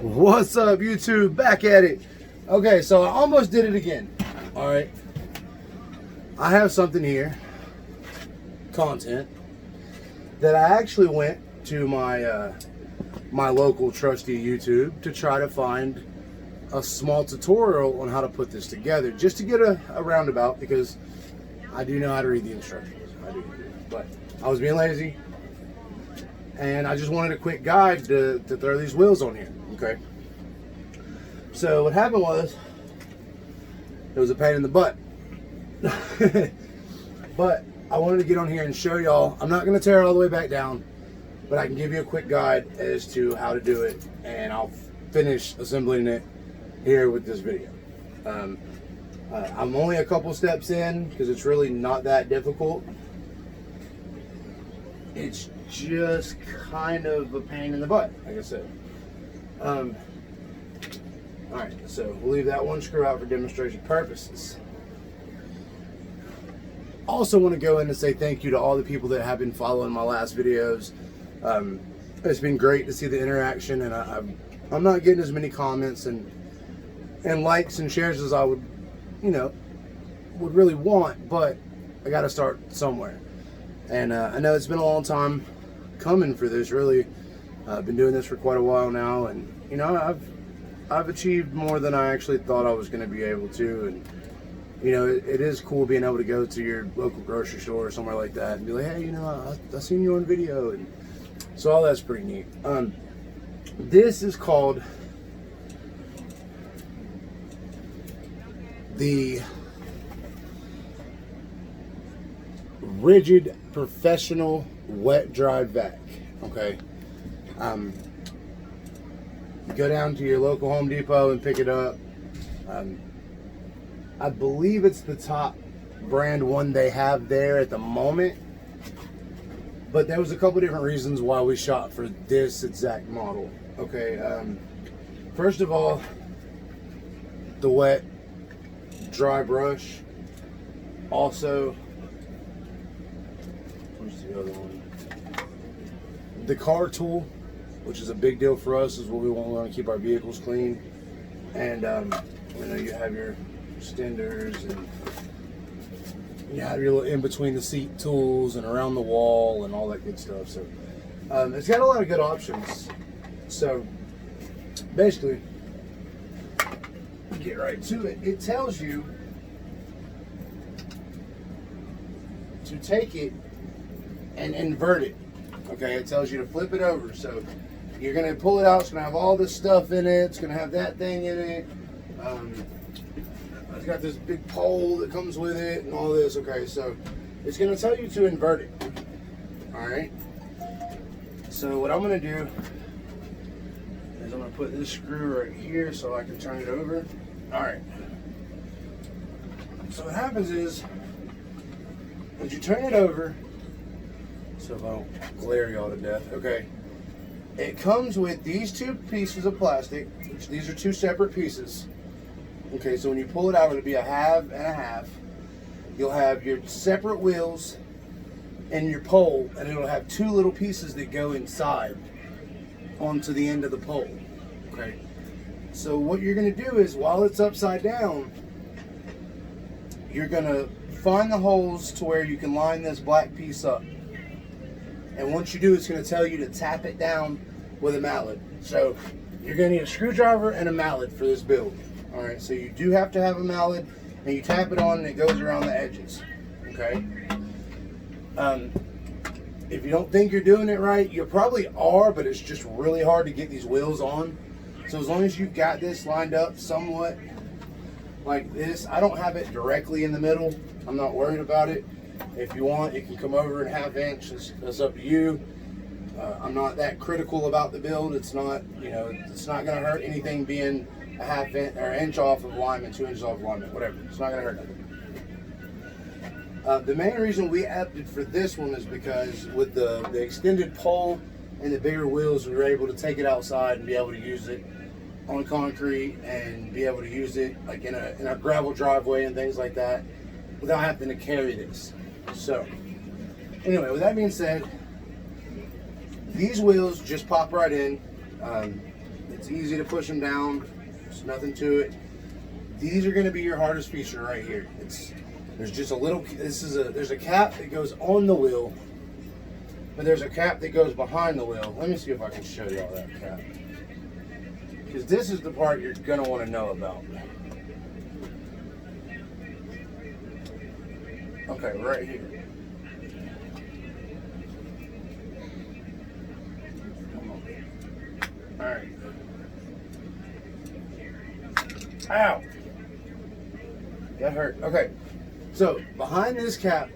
What's up, YouTube? Back at it. Okay, so I almost did it again. All right. I have something here, content, that I actually went to my my local trusty YouTube to try to find a small tutorial on how to put this together, just to get a roundabout, because I do know how to read the instructions. I do. But I was being lazy, and I just wanted a quick guide to throw these wheels on here. Okay. So what happened was, it was a pain in the butt. But I wanted to get on here and show y'all. I'm not going to tear it all the way back down, but I can give you a quick guide as to how to do it, and I'll finish assembling it here with this video. I'm only a couple steps in because it's really not that difficult. It's just kind of a pain in the butt, like I said. Alright, so we'll leave that one screw out for demonstration purposes. Also want to go in and say thank you to all the people that have been following my last videos. It's been great to see the interaction, and I'm not getting as many comments and likes and shares as I would, would really want, but I got to start somewhere. And I know it's been a long time coming for this, really. I've been doing this for quite a while now, and I've achieved more than I actually thought I was going to be able to. And it is cool being able to go to your local grocery store or somewhere like that and be like, hey, I seen you on video, and so all that's pretty neat. This is called the Ridgid Professional Wet Dry Vac. Okay. Go down to your local Home Depot and pick it up. I believe it's the top brand one they have there at the moment, but there was a couple different reasons why we shot for this exact model. Okay, first of all, the wet dry brush. Also, where's the other one? The car tool, which is a big deal for us, is what we want to keep our vehicles clean. And you have your extenders, and you have your little in between the seat tools and around the wall and all that good stuff. So it's got a lot of good options. So basically, get right to it. It tells you to take it and invert it. Okay, it tells you to flip it over. So you're going to pull it out. It's going to have all this stuff in it. It's going to have that thing in it. It's got this big pole that comes with it and all this. Okay, so it's going to tell you to invert it. All right. So what I'm going to do is I'm going to put this screw right here so I can turn it over. All right. So what happens is, as you turn it over, so if I don't glare y'all to death, okay, it comes with these two pieces of plastic, which these are two separate pieces. Okay, so when you pull it out, it'll be a half and a half. You'll have your separate wheels and your pole, and it'll have two little pieces that go inside onto the end of the pole. Okay, so what you're going to do is, while it's upside down, you're going to find the holes to where you can line this black piece up. And once you do, it's going to tell you to tap it down with a mallet. So you're going to need a screwdriver and a mallet for this build. All right, so you do have to have a mallet, and you tap it on and it goes around the edges. Okay. If you don't think you're doing it right, you probably are, but it's just really hard to get these wheels on. So as long as you've got this lined up somewhat like this, I don't have it directly in the middle. I'm not worried about it. If you want, you can come over and 1/2 inch. That's up to you. I'm not that critical about the build. It's not, it's not going to hurt anything being a 1/2 inch or inch off of alignment, 2 inches off alignment, whatever. It's not going to hurt nothing. The main reason we opted for this one is because with the extended pole and the bigger wheels, we were able to take it outside and be able to use it on concrete, and be able to use it like in a gravel driveway and things like that without having to carry this. So anyway, with that being said, these wheels just pop right in. It's easy to push them down. There's nothing to it. These are going to be your hardest feature right here. There's just a little. There's a cap that goes on the wheel, but there's a cap that goes behind the wheel. Let me see if I can show you all that cap, because this is the part you're going to want to know about. Okay, right here. All right. Ow. That hurt. Okay. So behind this cap,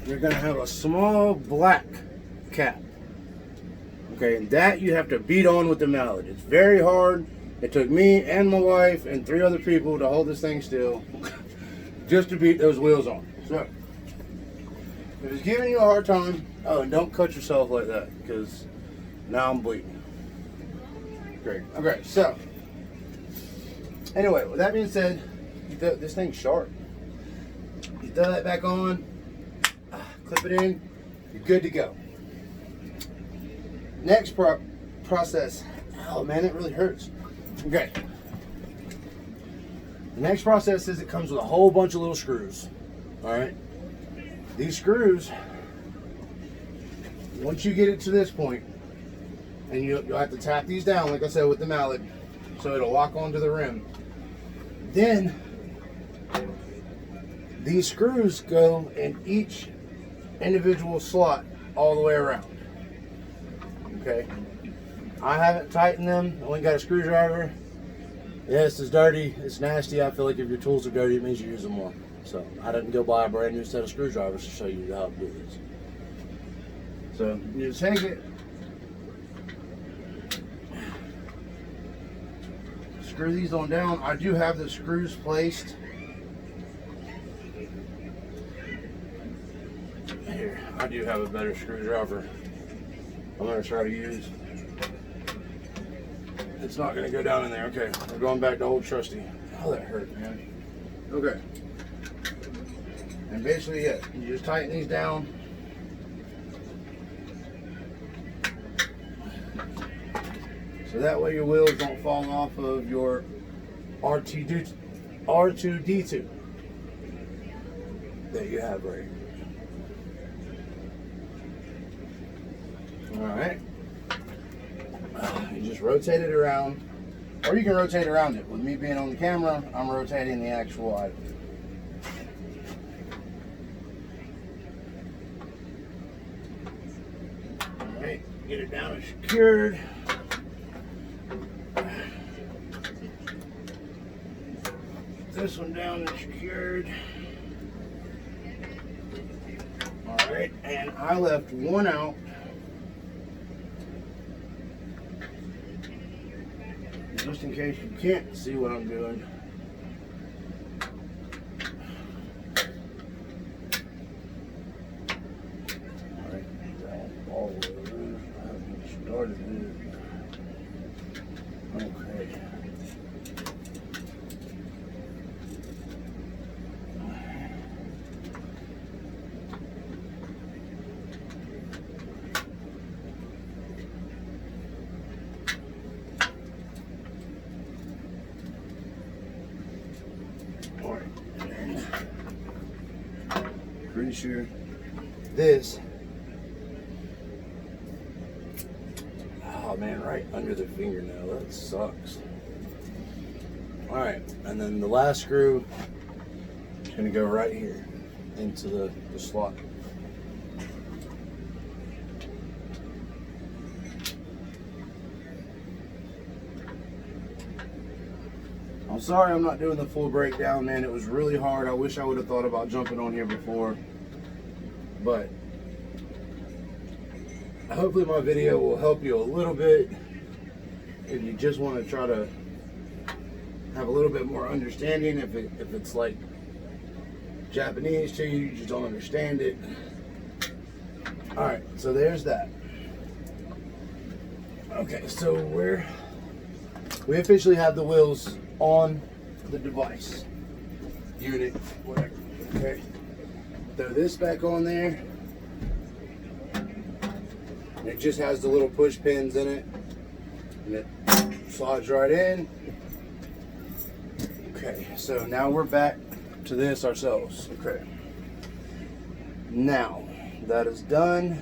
you're going to have a small black cap. Okay, and that you have to beat on with the mallet. It's very hard. It took me and my wife and 3 other people to hold this thing still just to beat those wheels on. So if it's giving you a hard time, oh, and don't cut yourself like that, because now I'm bleeding. Great. Okay, so anyway, with that being said, this thing's sharp. You throw that back on, clip it in, you're good to go. Next process. Oh man, it really hurts. Okay. The next process is it comes with a whole bunch of little screws. All right. These screws, once you get it to this point, and you'll have to tap these down, like I said, with the mallet, so it'll lock onto the rim. Then these screws go in each individual slot all the way around. Okay. I haven't tightened them. I only got a screwdriver. Yes, it's dirty. It's nasty. I feel like if your tools are dirty, it means you use them more. So I didn't go buy a brand new set of screwdrivers to show you how to do this. So you just take it, screw these on down. I do have the screws placed here. I do have a better screwdriver I'm going to try to use. It's not going to go down in there. Okay, we're going back to old trusty. Oh, that hurt, man. Okay. And basically, yeah, you just tighten these down. So that way your wheels don't fall off of your R2D2 that you have right here. Alright. You just rotate it around, or you can rotate around it. With me being on the camera, I'm rotating the actual item. Alright, get it down and secured. This one down and secured. Alright, and I left one out. Just in case you can't see what I'm doing. Alright, all the way around. I haven't started it. Okay. Pretty sure this, oh man, right under the fingernail, that sucks. Alright, and then the last screw is going to go right here into the slot. I'm sorry I'm not doing the full breakdown, man. It was really hard. I wish I would have thought about jumping on here before. But hopefully my video will help you a little bit if you just want to try to have a little bit more understanding. If it's like Japanese to you, you just don't understand it. Alright, so there's that. Okay, so we officially have the wheels on the device, unit, whatever. Okay, throw this back on there. It just has the little push pins in it, and it slides right in. Okay, so now we're back to this ourselves. Okay. Now, that is done.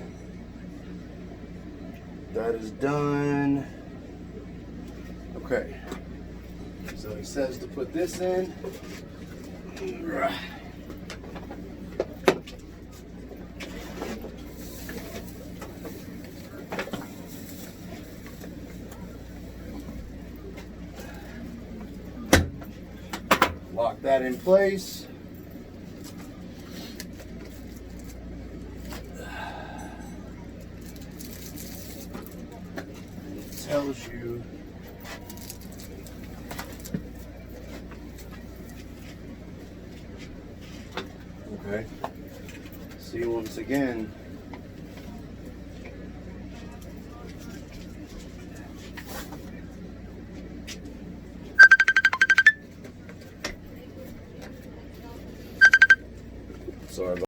That is done. Okay. So it says to put this in. Lock that in place. And it tells you okay. See, once again, sorry about